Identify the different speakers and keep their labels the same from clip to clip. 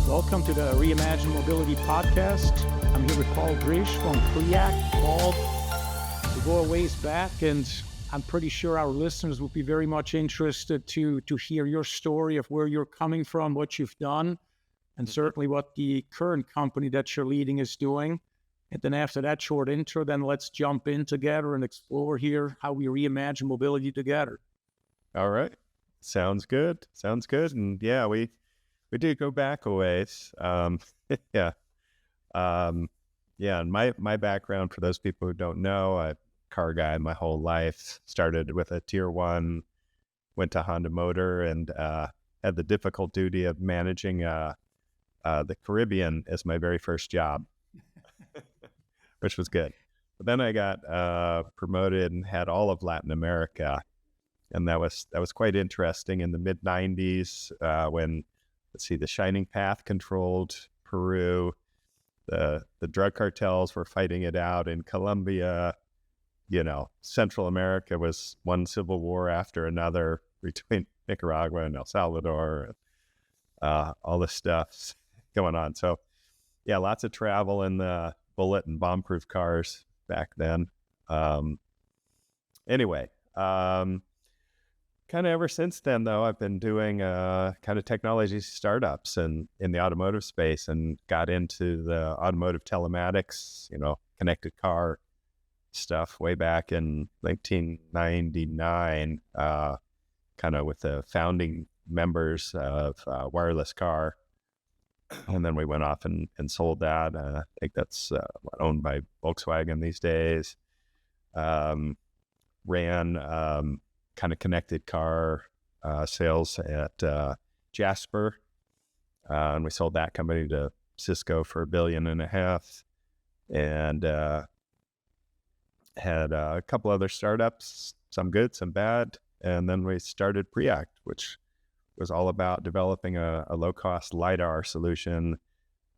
Speaker 1: Welcome to the Reimagined Mobility Podcast. I'm here with Paul Drysch from PreAct. Paul, we go a ways back, and I'm pretty sure our listeners would be very much interested to hear your story of where you're coming from, what you've done, and certainly what the current company that you're leading is doing. And then after that short intro, then let's jump in together and explore here how we reimagine mobility together.
Speaker 2: All right. Sounds good. And yeah, we do go back a ways. Yeah. And my background, for those people who don't know, I'm a car guy my whole life. Started with a tier 1, went to Honda Motor, and had the difficult duty of managing the Caribbean as my very first job, which was good. But then I got promoted and had all of Latin America. And that was quite interesting in the mid-90s when, the Shining Path controlled Peru. The drug cartels were fighting it out in Colombia. Central America was one civil war after another between Nicaragua and El Salvador. All this stuff going on. So, yeah, lots of travel in the bullet and bomb-proof cars back then. Anyway, kind of ever since then, though, I've been doing kind of technology startups in the automotive space, and got into the automotive telematics, connected car stuff way back in 1999, kind of with the founding members of Wireless Car. And then we went off and sold that. I think that's owned by Volkswagen these days. Ran kind of connected car sales at Jasper. And we sold that company to Cisco for $1.5 billion. And had a couple other startups, some good, some bad. And then we started PreAct, which was all about developing a low-cost LiDAR solution,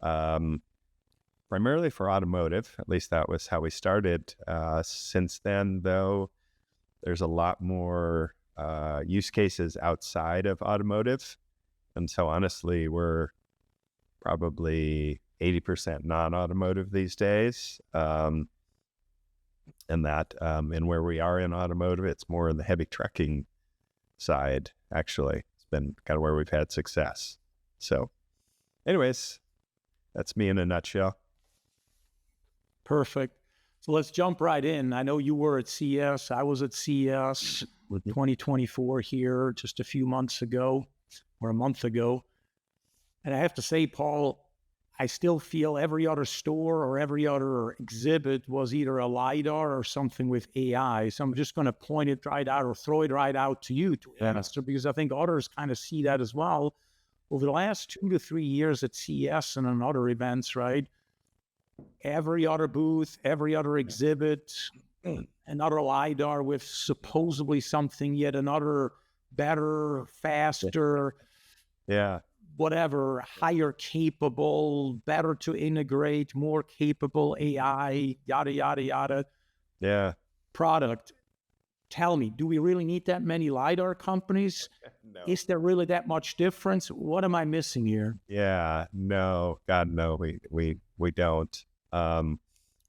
Speaker 2: primarily for automotive. At least that was how we started. Since then, though, there's a lot more use cases outside of automotive. And so honestly, we're probably 80% non-automotive these days. And where we are in automotive, it's more in the heavy trucking side, actually. It's been kind of where we've had success. So anyways, that's me in a nutshell.
Speaker 1: Perfect. So let's jump right in. I know you were at CES. I was at CES 2024 here just a few months ago, or a month ago. And I have to say, Paul, I still feel every other store or every other exhibit was either a LiDAR or something with AI. So I'm just going to point it right out or throw it right out to you to answer, because I think others kind of see that as well. Over the last 2 to 3 years at CES and on other events, right? Every other booth, every other exhibit, another LiDAR with supposedly something, yet another better, faster, whatever, higher capable, better to integrate, more capable AI, yada, yada, yada, product. Tell me, do we really need that many LiDAR companies?
Speaker 2: No.
Speaker 1: Is there really that much difference? What am I missing here?
Speaker 2: Yeah, no, God, no, we don't.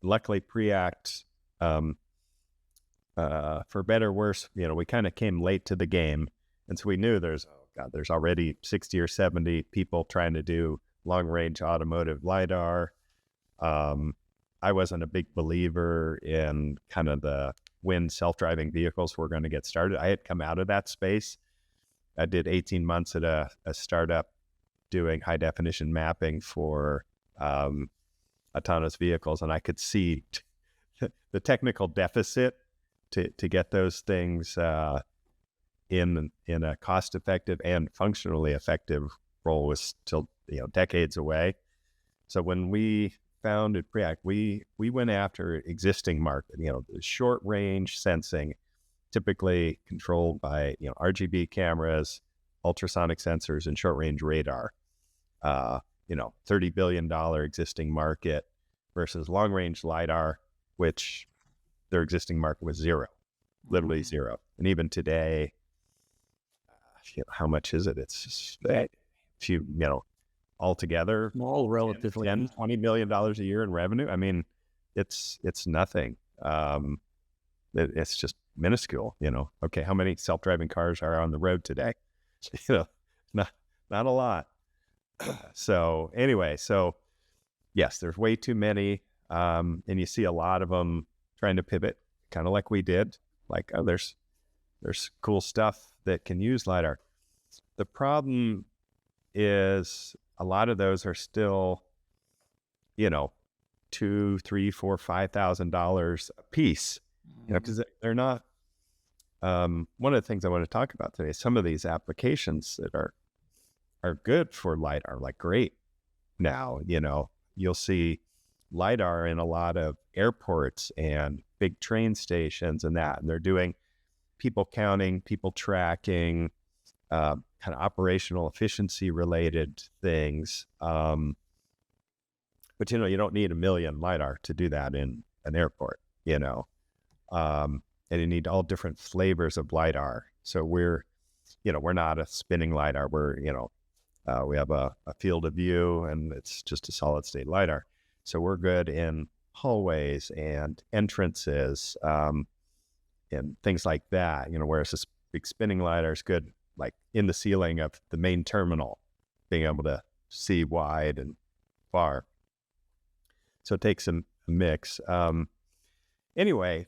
Speaker 2: Luckily, PreAct, for better or worse, we kind of came late to the game. And so we knew there's already 60 or 70 people trying to do long-range automotive LiDAR. I wasn't a big believer in kind of when self-driving vehicles were going to get started. I had come out of that space. I did 18 months at a startup doing high-definition mapping for autonomous vehicles, and I could see the technical deficit to get those things in a cost-effective and functionally effective role was still decades away. So when we founded PreAct, we went after existing market, the short range sensing, typically controlled by RGB cameras, ultrasonic sensors, and short range radar. $30 billion existing market versus long range LiDAR, which their existing market was zero, literally zero. And even today, how much is it? It's just a few, altogether,
Speaker 1: Small relatively.
Speaker 2: $10-20 million a year in revenue. I mean, it's nothing. It's just minuscule, Okay, how many self-driving cars are on the road today? Not a lot. So anyway, yes, there's way too many, and you see a lot of them trying to pivot, kind of like we did. Like, oh, there's cool stuff that can use LiDAR. The problem is a lot of those are still, $2,000, $3,000, $4,000, $5,000 a piece. Because they're not. One of the things I want to talk about today is some of these applications that are good for LiDAR, like great. Now, you'll see LiDAR in a lot of airports and big train stations and they're doing people counting, people tracking, kind of operational efficiency related things. But you don't need 1 million LiDAR to do that in an airport, and you need all different flavors of LiDAR. So we're not a spinning LiDAR. We have a field of view, and it's just a solid state LiDAR. So we're good in hallways and entrances, and things like that, whereas this big spinning LiDAR is good, like in the ceiling of the main terminal, being able to see wide and far. So it takes a mix. Anyway,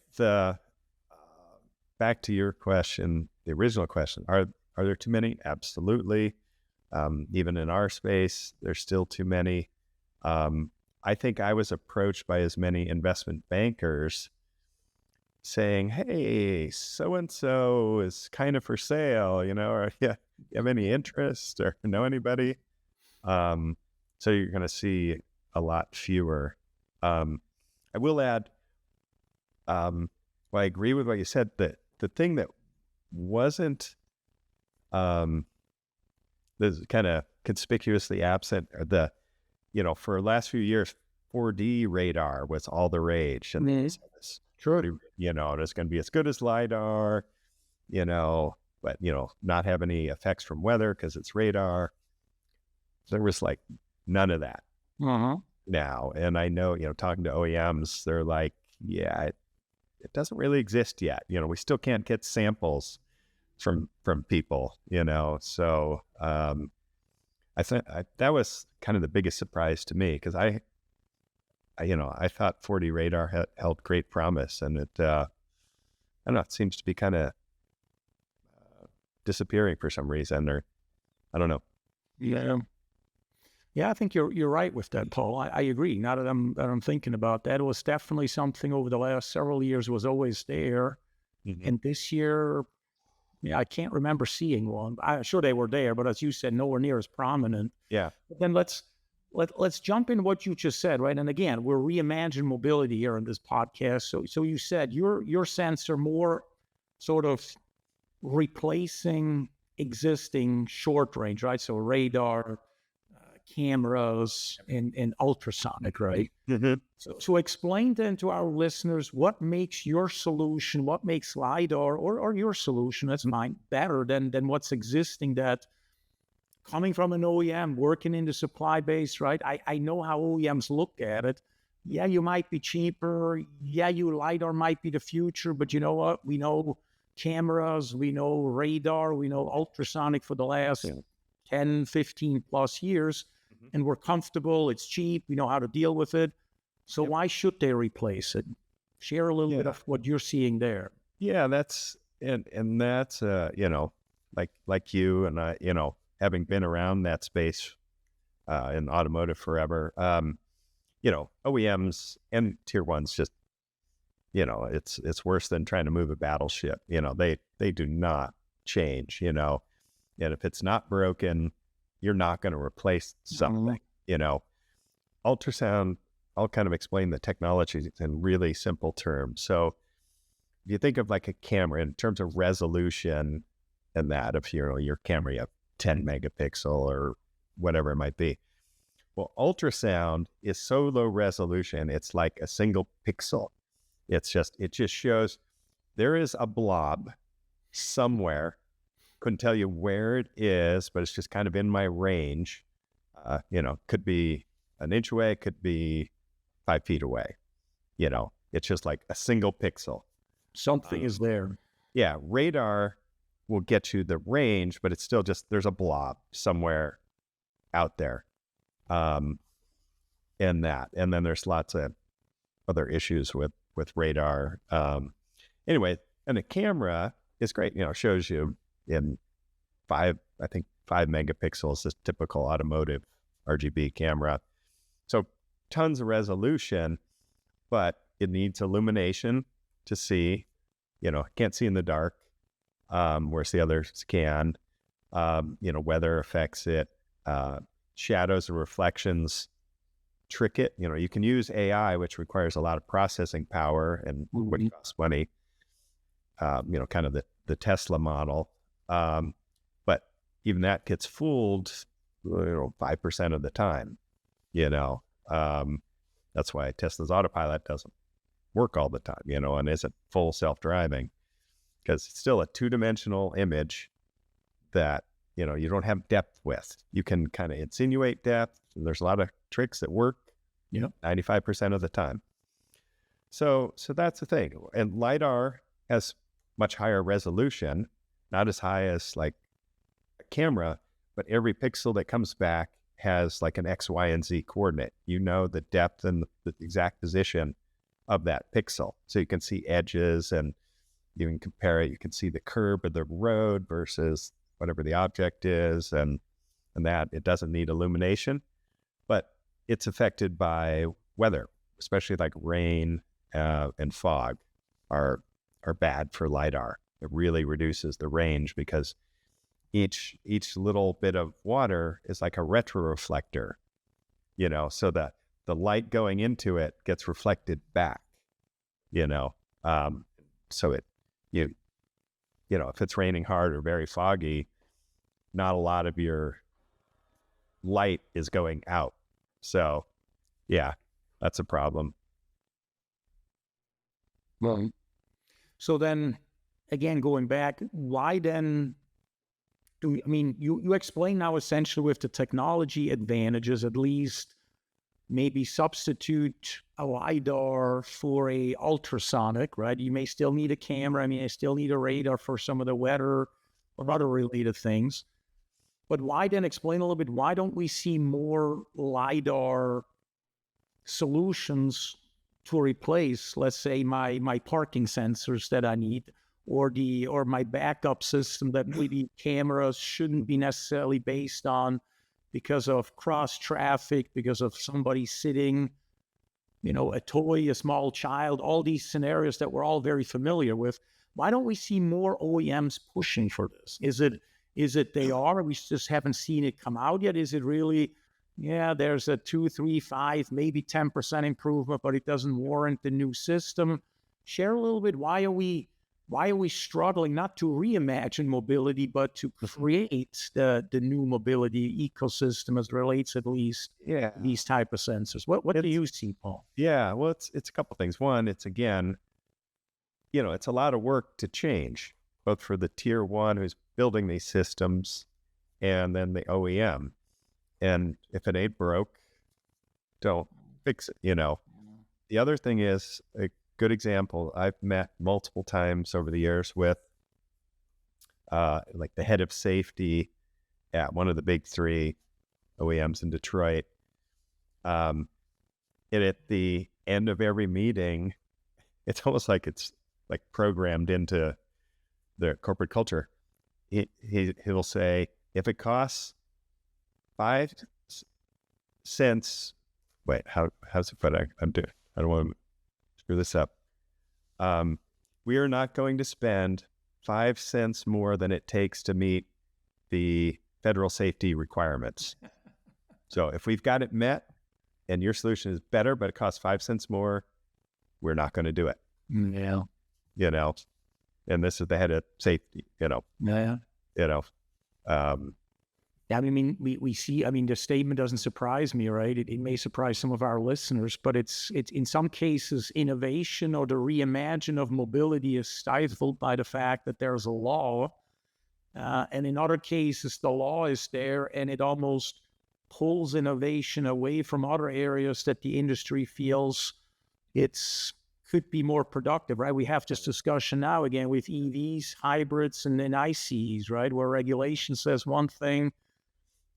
Speaker 2: back to your question, the original question, are there too many? Absolutely. Even in our space, there's still too many. I think I was approached by as many investment bankers saying, hey, so-and-so is kind of for sale, or you have any interest or know anybody? So you're going to see a lot fewer. I will add, I agree with what you said, that the thing that wasn't this kind of conspicuously absent, or for the last few years, 4D radar was all the rage. And
Speaker 1: Sure.
Speaker 2: It's going to be as good as LiDAR, but, not have any effects from weather because it's radar. There was like none of that now. And I know, talking to OEMs, they're like, yeah, it doesn't really exist yet. We still can't get samples from people, so I think that was kind of the biggest surprise to me, because I thought 4D radar held great promise, and it I don't know, it seems to be kind of disappearing for some reason, or I don't know.
Speaker 1: Yeah, I think you're right with that, Paul. I agree. Now that I'm thinking about that, it was definitely something over the last several years was always there, and this year, I can't remember seeing one. I'm sure they were there, but as you said, nowhere near as prominent.
Speaker 2: Yeah.
Speaker 1: But then let's jump in what you just said, right? And again, we're Reimagined Mobility here in this podcast. So you said your sensor more sort of replacing existing short range, right? So radar, cameras, and ultrasonic, right? So explain then to our listeners what makes your solution, what makes LiDAR or your solution, that's mine, better than what's existing, that coming from an OEM, working in the supply base, right? I know how OEMs look at it. Yeah, you might be cheaper. Yeah, LiDAR might be the future, but you know what? We know cameras, we know radar, we know ultrasonic for the last 10, 15 plus years, and we're comfortable. It's cheap. We know how to deal with it. So why should they replace it? Share a little bit of what you're seeing there.
Speaker 2: Yeah, that's like you and I, having been around that space in automotive forever, OEMs and tier ones just, it's worse than trying to move a battleship. They do not change, and if it's not broken, you're not going to replace something. Ultrasound, I'll kind of explain the technology in really simple terms. So if you think of like a camera in terms of resolution, and that if your camera, you have 10 megapixel or whatever it might be. Well, ultrasound is so low resolution, it's like a single pixel. It just shows there is a blob somewhere. Couldn't tell you where it is, but it's just kind of in my range. Could be an inch away, could be 5 feet away. It's just like a single pixel.
Speaker 1: Something is there.
Speaker 2: Yeah, radar will get you the range, but it's still just, there's a blob somewhere out there. And then there's lots of other issues with radar. Anyway, and the camera is great, shows you in 5 megapixels, this typical automotive RGB camera. So tons of resolution, but it needs illumination to see, can't see in the dark, whereas the others can. Weather affects it, shadows and reflections trick it. You can use AI, which requires a lot of processing power and would cost money, kind of the Tesla model. But even that gets fooled, 5% of the time, that's why Tesla's autopilot doesn't work all the time, and isn't full self-driving, because it's still a 2-dimensional image that, you don't have depth with. You can kind of insinuate depth, and there's a lot of tricks that work 95% of the time. So that's the thing. And LiDAR has much higher resolution, not as high as like a camera, but every pixel that comes back has like an X, Y, and Z coordinate. The depth and the exact position of that pixel. So you can see edges, and you can compare it. You can see the curb of the road versus whatever the object is, and that it doesn't need illumination, but it's affected by weather, especially like rain and fog are bad for LiDAR. It really reduces the range because each little bit of water is like a retroreflector, so that the light going into it gets reflected back, so if it's raining hard or very foggy, not a lot of your light is going out. So yeah, that's a problem.
Speaker 1: Well, so then again, going back, why then you explain now essentially with the technology advantages, at least maybe substitute a LiDAR for a ultrasonic, right? You may still need a camera. I still need a radar for some of the weather or other related things. But why then, explain a little bit, why don't we see more LiDAR solutions to replace, let's say, my parking sensors that I need, or my backup system that maybe cameras shouldn't be necessarily based on because of cross traffic, because of somebody sitting, a toy, a small child, all these scenarios that we're all very familiar with. Why don't we see more OEMs pushing for this? Is it they are, we just haven't seen it come out yet? Is it really, there's a 2, 3, 5, maybe 10% improvement, but it doesn't warrant the new system? Share a little bit. Why are we struggling not to reimagine mobility, but to create the new mobility ecosystem as relates at least these type of sensors? What do you see, Paul?
Speaker 2: Yeah, well, it's a couple things. One, it's again, it's a lot of work to change, both for the tier one who's building these systems and then the OEM. And if it ain't broke, don't fix it, The other thing is, a good example, I've met multiple times over the years with like the head of safety at one of the big 3 OEMs in Detroit. And at the end of every meeting, it's almost like it's like programmed into their corporate culture. He'll say, if it costs 5 cents, wait, how's it put? I don't want to screw this up. We are not going to spend 5 cents more than it takes to meet the federal safety requirements. So if we've got it met and your solution is better, but it costs 5 cents more, we're not going to do it.
Speaker 1: Yeah.
Speaker 2: And this is the head of safety,
Speaker 1: Yeah. We see, the statement doesn't surprise me, right? It may surprise some of our listeners, but it's in some cases, innovation or the reimagine of mobility is stifled by the fact that there's a law. And in other cases, the law is there and it almost pulls innovation away from other areas that the industry feels could be more productive, right? We have this discussion now again with EVs, hybrids, and then ICEs, right? Where regulation says one thing,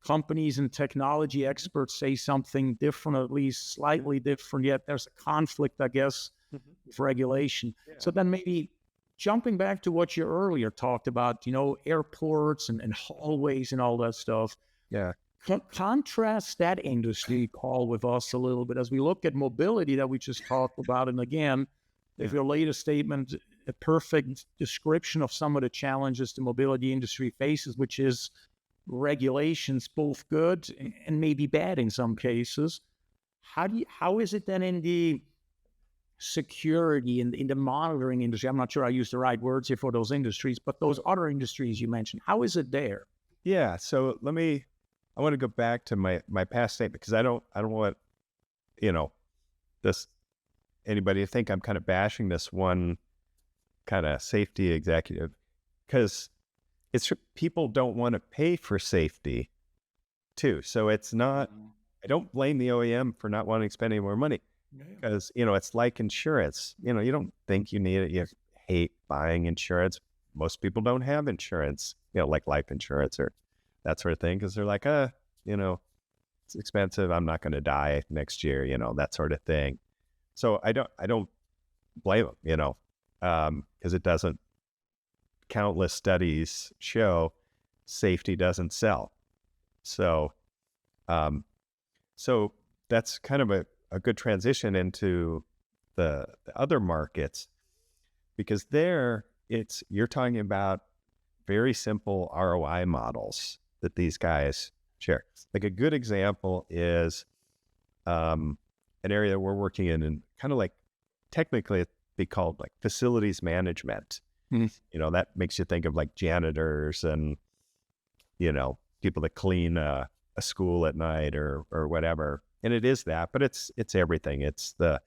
Speaker 1: companies and technology experts say something different, at least slightly different, yet there's a conflict, I guess, with regulation. Yeah. So then maybe jumping back to what you earlier talked about, airports and hallways and all that stuff.
Speaker 2: Yeah.
Speaker 1: Contrast that industry, Paul, with us a little bit as we look at mobility that we just talked about. And again, if your latest statement, a perfect description of some of the challenges the mobility industry faces, which is regulations, both good and maybe bad in some cases. How is it then in the security and in the monitoring industry? I'm not sure I use the right words here for those industries, but those other industries you mentioned, how is it there?
Speaker 2: Yeah. So I want to go back to my past statement, because I don't want, anybody to think I'm kind of bashing this one kind of safety executive, because it's people don't want to pay for safety too. So it's not, I don't blame the OEM for not wanting to spend any more money, because, it's like insurance. You don't think you need it. You hate buying insurance. Most people don't have insurance, like life insurance or that sort of thing, because they're like, it's expensive. I'm not going to die next year, that sort of thing. So I don't blame them, because it doesn't, countless studies show safety doesn't sell. So, so that's kind of a good transition into the other markets, because there you're talking about very simple ROI models that these guys share. Like a good example is an area we're working in, and kind of like technically it'd be called like facilities management. That makes you think of like janitors and, people that clean a school at night or whatever. And it is that, but it's everything. It's the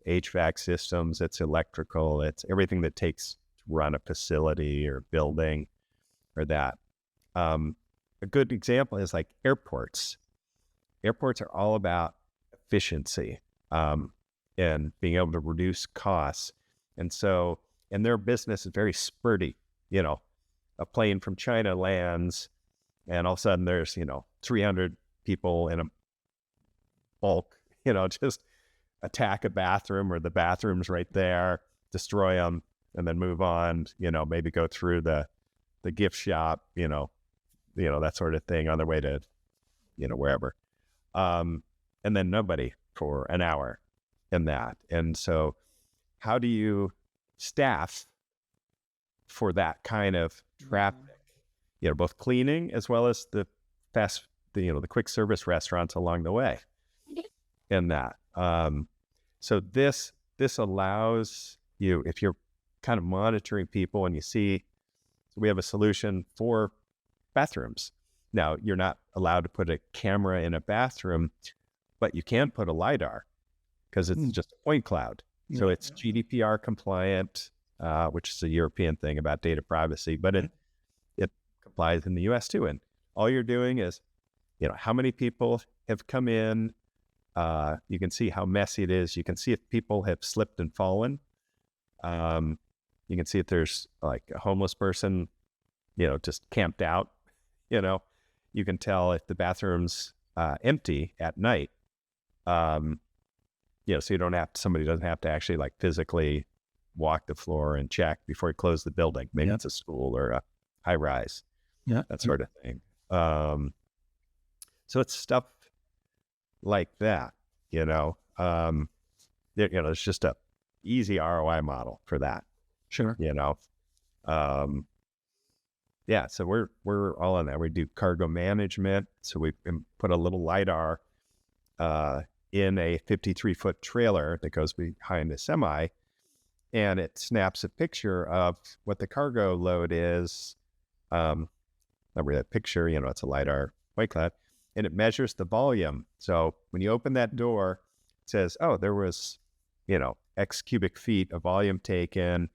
Speaker 2: HVAC systems, it's electrical, it's everything that takes to run a facility or building or that. A good example is like airports. Airports are all about efficiency and being able to reduce costs. And their business is very spurty. A plane from China lands, and all of a sudden there's, 300 people in a bulk, just attack a bathroom, or the bathroom's right there, destroy them, and then move on, maybe go through the gift shop, that sort of thing on their way to, wherever. And then nobody for an hour in that. And so how do you staff for that kind of traffic? Both cleaning as well as the the quick service restaurants along the way in that. So this allows you, if you're kind of monitoring people and you see, we have a solution for bathrooms. Now, you're not allowed to put a camera in a bathroom, but you can put a LiDAR, because it's just a point cloud. So it's GDPR compliant, which is a European thing about data privacy, but it complies in the US too. And all you're doing is, how many people have come in. You can see how messy it is. You can see if people have slipped and fallen. You can see if there's like a homeless person, just camped out. You can tell if the bathroom's empty at night. So somebody doesn't have to actually like physically walk the floor and check before you close the building. Maybe it's a school or a high rise, that sort of thing. So it's stuff like that, it's just a easy ROI model for that.
Speaker 1: Sure.
Speaker 2: So we're all on that. We do cargo management. So we put a little LiDAR in a 53-foot trailer that goes behind a semi, and it snaps a picture of what the cargo load is. Not really a picture, it's a LiDAR white cloud, and it measures the volume. So when you open that door, it says, oh, there was, X cubic feet of volume taken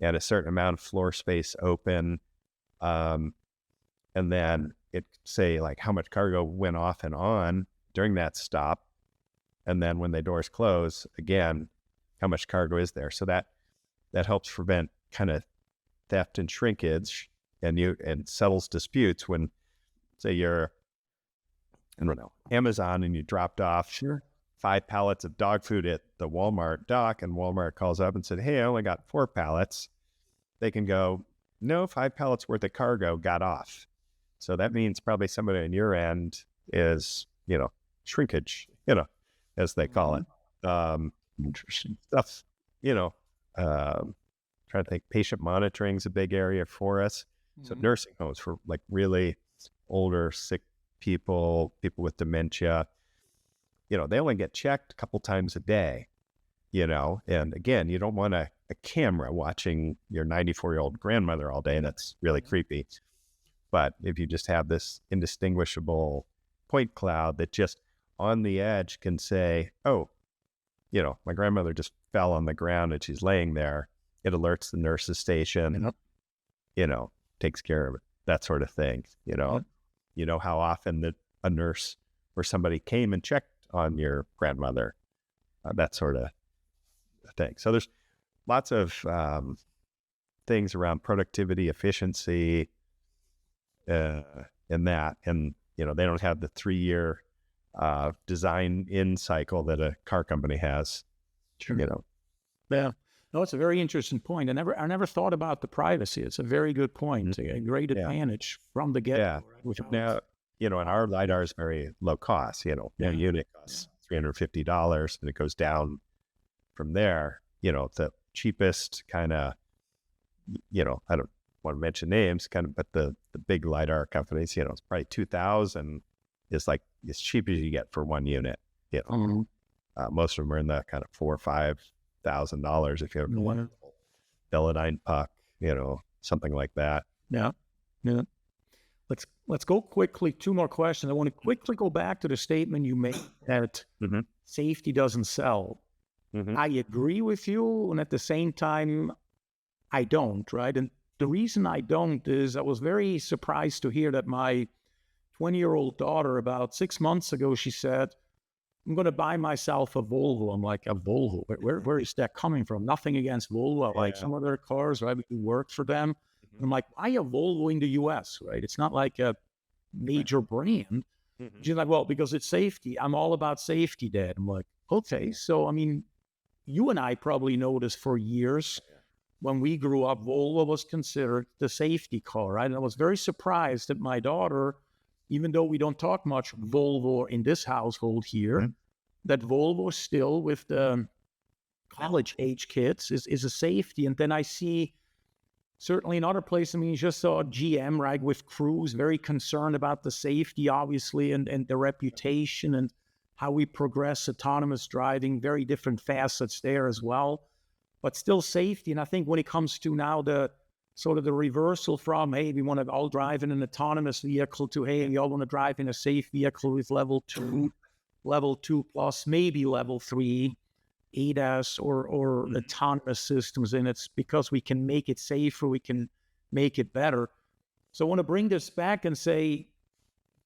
Speaker 2: and a certain amount of floor space open. And then it say like how much cargo went off and on during that stop. And then when the doors close again, how much cargo is there? So that helps prevent kind of theft and shrinkage, and settles disputes when, say, you're, I don't know, Amazon, and you dropped off 5 pallets of dog food at the Walmart dock, and Walmart calls up and said, hey, I only got 4 pallets. They can go, no, 5 pallets worth of cargo got off. So that means probably somebody on your end is, shrinkage, as they call it. Interesting stuff, trying to think, patient monitoring is a big area for us. So nursing homes for like really older, sick people with dementia, they only get checked a couple times a day, and again, you don't want a camera watching your 94-year-old grandmother all day. That's really creepy. But if you just have this indistinguishable point cloud that just on the edge can say, oh, my grandmother just fell on the ground and she's laying there, it alerts the nurse's station, takes care of it, that sort of thing. How often a nurse or somebody came and checked on your grandmother, that sort of thing. So there's lots of things around productivity, efficiency, in that. And, they don't have the 3-year design in cycle that a car company has.
Speaker 1: Yeah. No, it's a very interesting point. I never thought about the privacy. It's a very good point. A great advantage from the get-go. Right?
Speaker 2: Now, and our LiDAR is very low cost. Their unit costs $350, and it goes down from there. The cheapest kind of, I don't want to mention names, but the big LiDAR companies, it's probably $2,000 is like as cheap as you get for one unit. Most of them are in the kind of $4,000 or $5,000 if you have a Velodyne puck, something like that.
Speaker 1: Yeah. Let's go quickly. 2 more questions. I want to quickly go back to the statement you made that safety doesn't sell. I agree with you, and at the same time, I don't. Right, and the reason I don't is I was very surprised to hear that my 20-year-old daughter, about 6 months ago, she said, I'm going to buy myself a Volvo. I'm like, a Volvo? Where is that coming from? Nothing against Volvo. I like some of their cars, right? We do work for them. And I'm like, why a Volvo in the U.S., right? It's not like a major brand. She's like, well, because it's safety. I'm all about safety, Dad. I'm like, okay. So, I mean, you and I probably know this for years. When we grew up, Volvo was considered the safety car, right? And I was very surprised that my daughter, even though we don't talk much Volvo in this household here, that Volvo still with the college age kids is a safety. And then I see certainly in other places, I mean, you just saw GM, right, with Cruise, very concerned about the safety, obviously, and the reputation and how we progress autonomous driving, very different facets there as well, but still safety. And I think when it comes to now the sort of the reversal from, hey, we want to all drive in an autonomous vehicle to, hey, we all want to drive in a safe vehicle with level 2 plus, maybe level 3 ADAS or autonomous systems. And it's because we can make it safer, we can make it better. So I want to bring this back and say,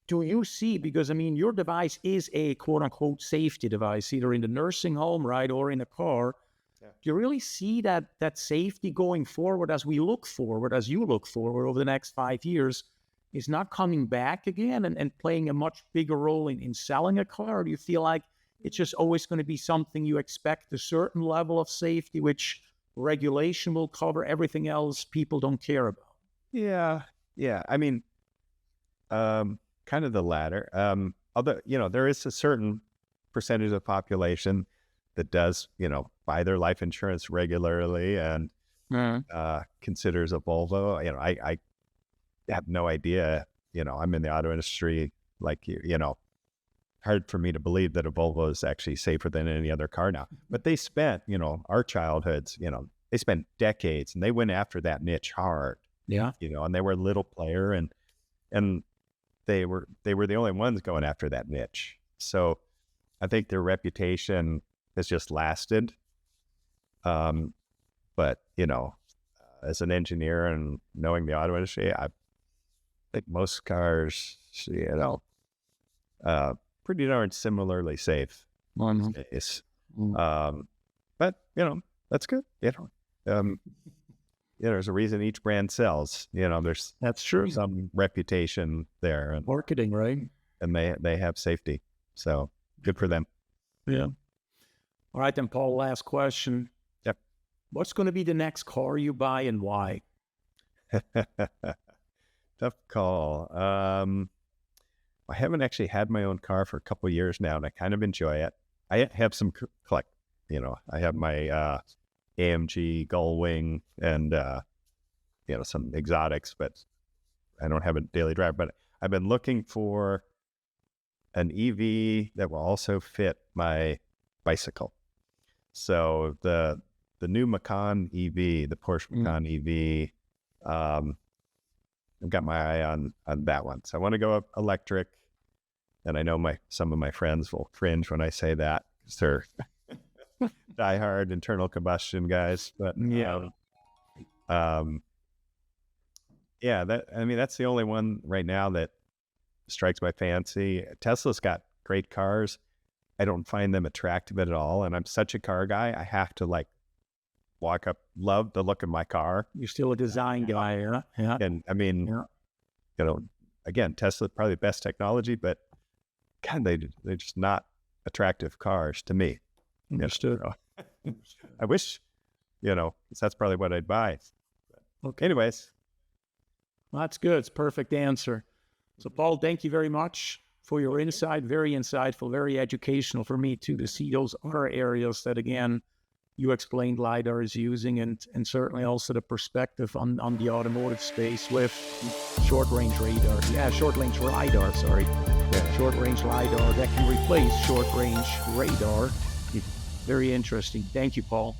Speaker 1: do you see, because I mean, your device is a quote unquote safety device, either in the nursing home, right, or in a car. Do you really see that safety going forward as you look forward over the next 5 years is not coming back again and playing a much bigger role in selling a car? Or do you feel like it's just always going to be something you expect a certain level of safety, which regulation will cover, everything else people don't care about?
Speaker 2: Yeah. I mean, kind of the latter. Although, there is a certain percentage of the population that does, buy their life insurance regularly and considers a Volvo. I have no idea. I'm in the auto industry like you. Hard for me to believe that a Volvo is actually safer than any other car now. But they spent, our childhoods, they spent decades and they went after that niche hard.
Speaker 1: Yeah.
Speaker 2: And they were a little player and they were the only ones going after that niche. So I think their reputation has just lasted. But, as an engineer and knowing the auto industry, think most cars, pretty darn similarly safe these days. But, that's good. There's a reason each brand sells. There's
Speaker 1: That's true.
Speaker 2: some reputation there, and
Speaker 1: Marketing, right?
Speaker 2: they have safety. So good for them.
Speaker 1: Yeah. All right, then, Paul, last question.
Speaker 2: Yep.
Speaker 1: What's going to be the next car you buy and why?
Speaker 2: Tough call. I haven't actually had my own car for a couple of years now, and I kind of enjoy it. I have some I have my AMG Gullwing and some exotics, but I don't have a daily drive. But I've been looking for an EV that will also fit my bicycle. So the new Macan EV, the Porsche Macan EV, I've got my eye on that one. So I want to go electric, and I know some of my friends will cringe when I say that because they're diehard internal combustion guys. But that's the only one right now that strikes my fancy. Tesla's got great cars. I don't find them attractive at all, and I'm such a car guy. I have to walk up, love the look of my car.
Speaker 1: You're still a design guy, yeah? Yeah.
Speaker 2: And I mean, again, Tesla probably the best technology, but God, they're just not attractive cars to me.
Speaker 1: Understood.
Speaker 2: I wish, 'cause that's probably what I'd buy.
Speaker 1: Okay.
Speaker 2: Anyways.
Speaker 1: Well, that's good. It's a perfect answer. So, Paul, thank you very much for your insight. Very insightful, very educational for me too, to see those other areas that, again, you explained LiDAR is using, and certainly also the perspective on the automotive space with short-range radar. Yeah, short-range LiDAR, sorry. Yeah. Short-range LiDAR that can replace short-range radar. Very interesting. Thank you, Paul.